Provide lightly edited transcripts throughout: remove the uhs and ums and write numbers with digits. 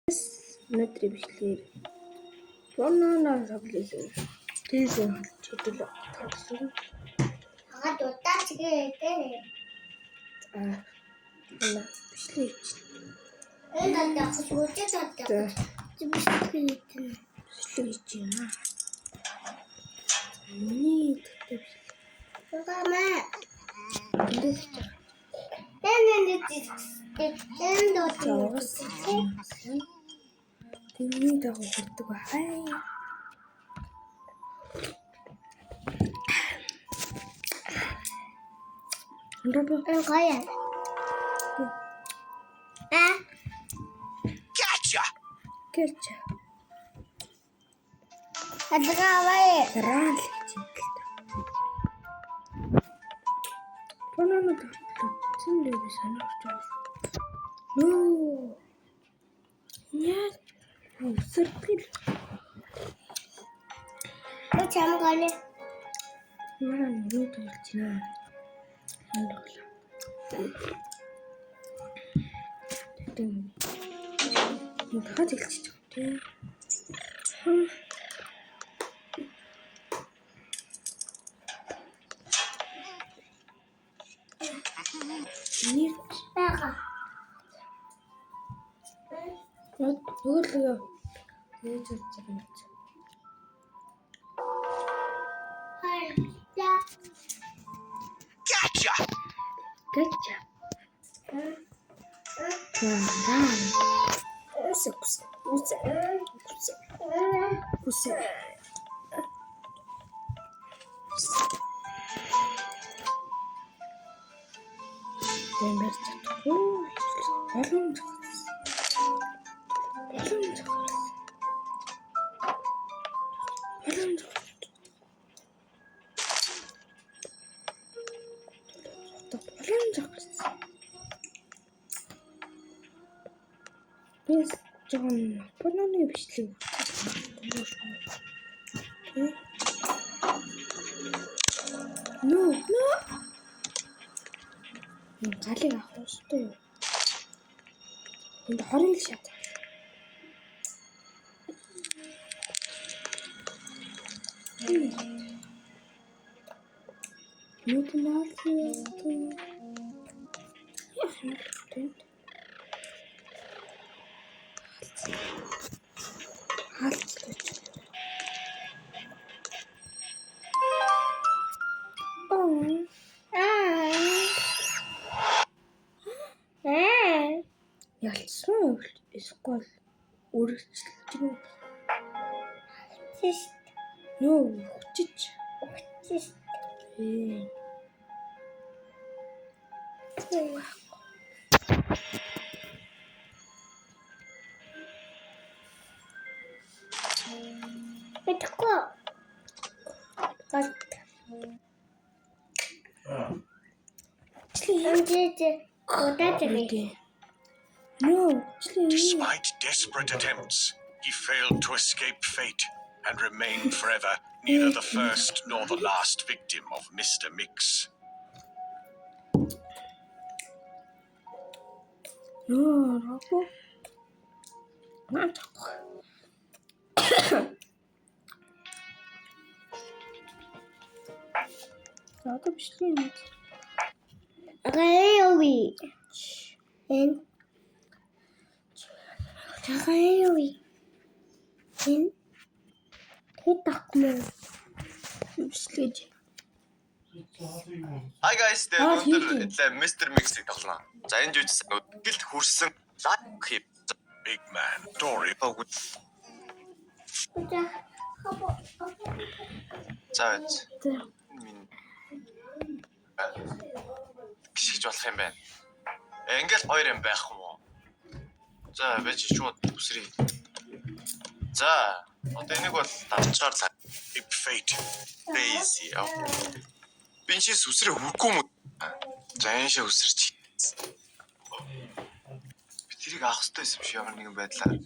Өнөөдрийн бичлэгээр банана тоглосон. Тэсэн читэл тоглосон. Хаад удаач гээтэй. Бичлэг. Энэ даа хүчтэй даа. Бичлэг хийх. Бичлэг хийж байна. Миний Гамаа. дэс Тэн доо. Тэний дагуу хүрдэг бай. Эн гаяа. Gotcha! Гэрчээ. Адгаваа. Грал гэж юм л та. Банана тоглосон л санаарч байна. Нөө. Яа. Өсөрдөл. Чам гане. Яа, юу тоглож байна? Тэгтээ хаад хэлчих тийм. Нэр Бага. нөгөө яаж болж байгаа юм бэ? Хайя. Gotcha! Гача. Үсэ. Дэмэр чадахгүй. Боломж. Бис жон бананы бичлэг. No. Галыг авах ёстой юу? Энд хориг шат. Юу гэнэ? Ялсан эсвэл үргэлжлэж байна. Тис. Нөө хүчиж. Тис. Битко. Гат. Энд удаач. No, Despite desperate attempts, he failed to escape fate and remained forever neither the first nor the last victim of Mr. Mix. No, Rocco. Not. Rocco, biчлэг. Гаеви. Эн. Гаеви. Эн. Хитакмэ. Бичлэг. Hi guys, тэгээд Mr. Mix-ийг тоглоно. За энэ жижиг гэлт хүрсэн лаг хип Big man, Dory. За За. минь гიშгэж болох юм байна. Ингээл хоёр юм байх юм уу? За байж шууд үсрий. За одоо энийг бол давчаар Big fate. Daisy. Бинчис үсрээ хүрхгүй юм уу? За энэ шиг үсэрч. Би тэрийг авах хэрэгтэй юм шиг ямар нэгэн байдлаар.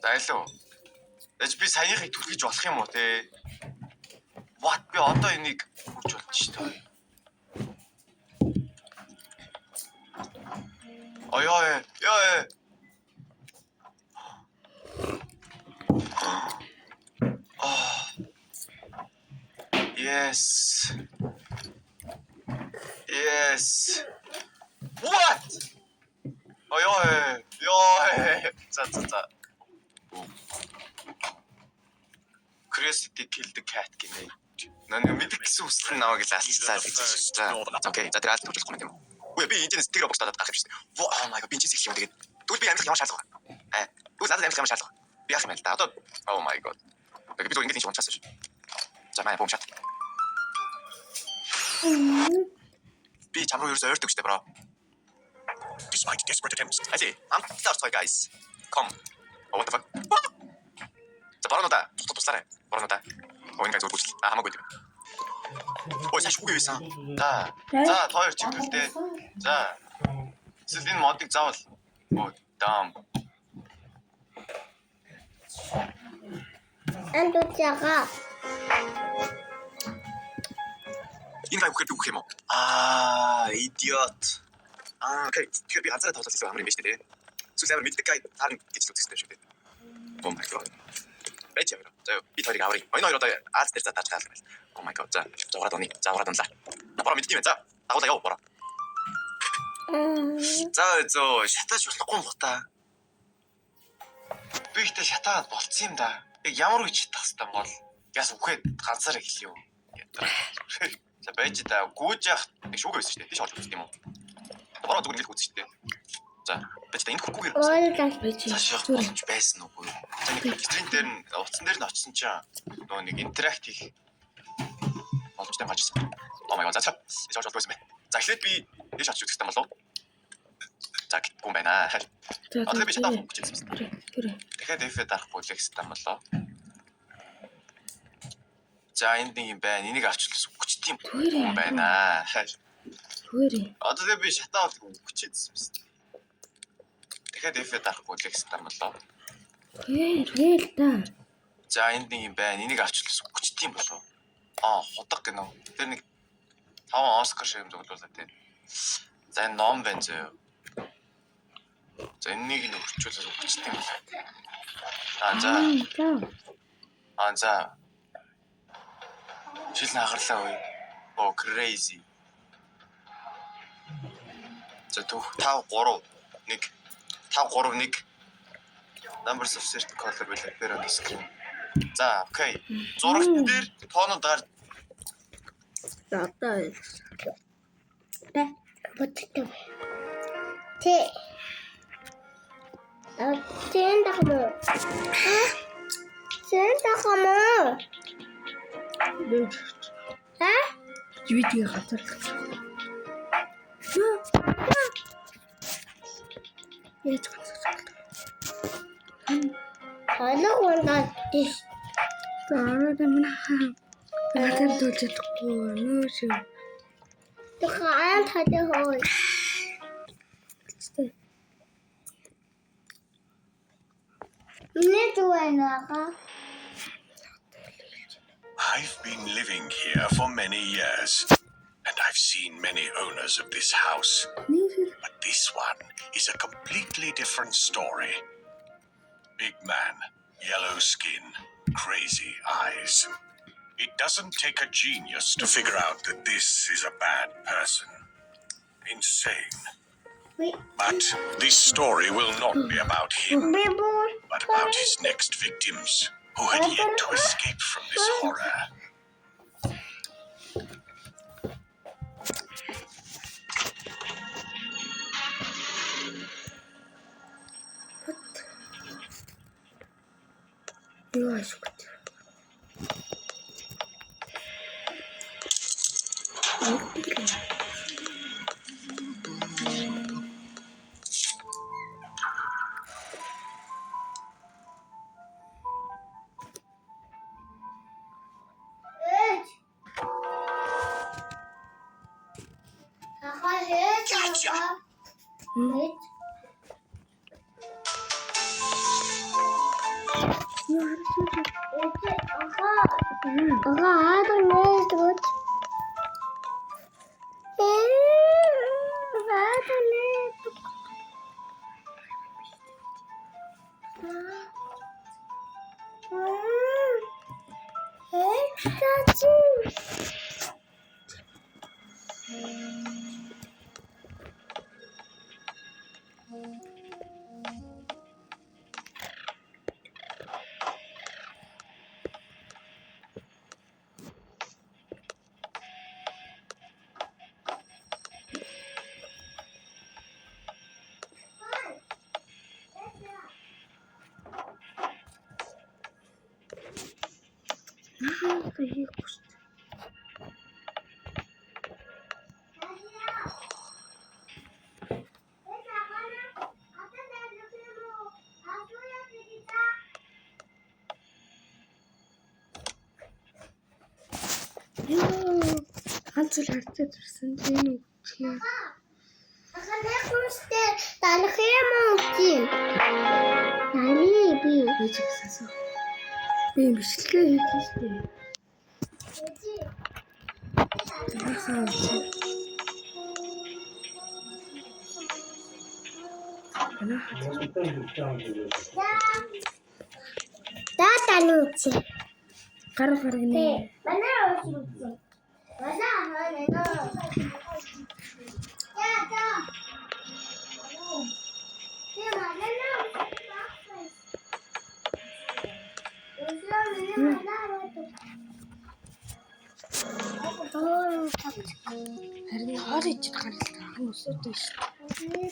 За илүү. Эж би саяхыг түлхэж болох юм уу те? What би одоо энийг хүрч болж шүү дээ. Ой. Яа. Yes. What? Ой. За. Curiosity killed the cat гинэ. Наа мэдэх гэсэн үсэл намайг л алцлаа гэж байна. За окей. За тэр алт төвлөх юм уу? Үгүй би энэс тэгрэ богцоод гарах юм шүү дээ. Oh my god би энэ зүйл юм тэгээд. Тэгвэл би амьсгал ямар шаардлагагүй. Тэгвэл надад амьсгал ямар шаардлагагүй. Би яах юм бэ л да. Одоо oh my god. Тэгээд би зөв ингэж унцаасан шүү. За манай бомчат. Би чам руу ерөөсөөр ойртог шүү дээ бро. Despite desperate attempts, I see. I'm sorry guys. Come. Oh, what the fuck? За баруунаа туслаарай. Баруунаа. Оонгаа зөв бүжил. Хамаагүй дээ. Ой сайн шүүгээ байсан. За тоор чиглэлтэй. За. Эсвэл энэ модыг заавал. Оо дам. Андуучаага. Энэ гай үхээр үхэх юм уу? Idiot. Окей. Тэгэхээр би ганцаараа тоглох гэсэн амар юм байна шүү дээ. Эсвэл амар мэддэг гай таарна гэж л үзсэн шүү дээ. Oh my god. Бэж яваа. За би тэрийг аврыг. Ойн хоёр одоо Аз дээр задаж гаална. Oh my god. За зураад оны. За ураад онлаа. Бора мэддэм байна. За дагуулаа яв бора. За шатаж болохгүй юм та. Би ихтэй шатаад болцсон юм да. Яг ямар үе шатах хэвээр бол яс үхээд ганцаараа хэлээ юу. За байж да гүйж яах нэг шүүгээ байсан шүү дээ. Тийш олж үзсэн юм уу? Бора зүгээр нэг үзсэн шүү дээ. За байж да энэ хөргүүгээр цаашаа болж байсан уу? За нэг стрим дээр нь утсан дээр нь очсон чинь нөгөө нэг интеракт хийх боломжтой гажсан. Oh my god за цааш болсон бэ. За эхлээд би тийш очиж үзэх юм болов. За гүн байна. Одоо би чатаа хөнгөж ирсэн. Тэгэхээр дэфэ дарахгүй л гэсэн юм болоо. За энд нэг юм байна. Энийг авчлаа үгчт юм байна. Одоо би шатаа үгчээд ирсэн. Тэгэхээр дэфэ дарахгүй л гэсэн юм болоо. Тэгэл та. За энд нэг юм байна. Энийг авчлаа үгчт юм болоо. Худаг гэнэ. Тэр нэг 5 Оскар шиг юм зөвлөлөө тийм. За энэ ном байна зөө. За энэнийг нь өрчүүлээд өгчтэй юм байна. За. Шил нагарлаа үе. Oh crazy. За 5 3 1 Numbers of certain color will appear on the screen. За окей. Зурагт дээр тоонод гар. За одоо Бүттэй. Тэ. Тэн дахмаа. Тэн дахмаа. видео хатар. Яа ч Алгуунаа тийш. таараад амна хаа. Хатар дуулж чадахгүй нөө шиг. Тухайн татай хой. Не дуэнага. I've been living here for many years, and I've seen many owners of this house. But this one is a completely different story. Big man, yellow skin, crazy eyes. It doesn't take a genius to figure out that this is a bad person. Insane. Wait. But this story will not be about him, Bibor. but about his next victims, who had yet to escape from this horror. юу ашиг. Ганц л харцад ирсэн тийм үү? Ахалахмстэй талах юм уу? Нали би. Ээж гиссэн. Би бичлэгээ хийсэн шүү дээ. Яасан чи? Татанууч. Гар гарганы. Манай ууч. Манай ханаа. Я. Тэ манай. Харин хол ичид гаралтай хан өсөөтэй шүү дээ.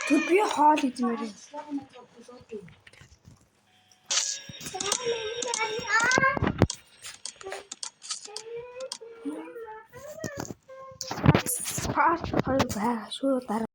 Тэг би хоол идмээр юм. Спарт хоёр байгаа шүү дараа.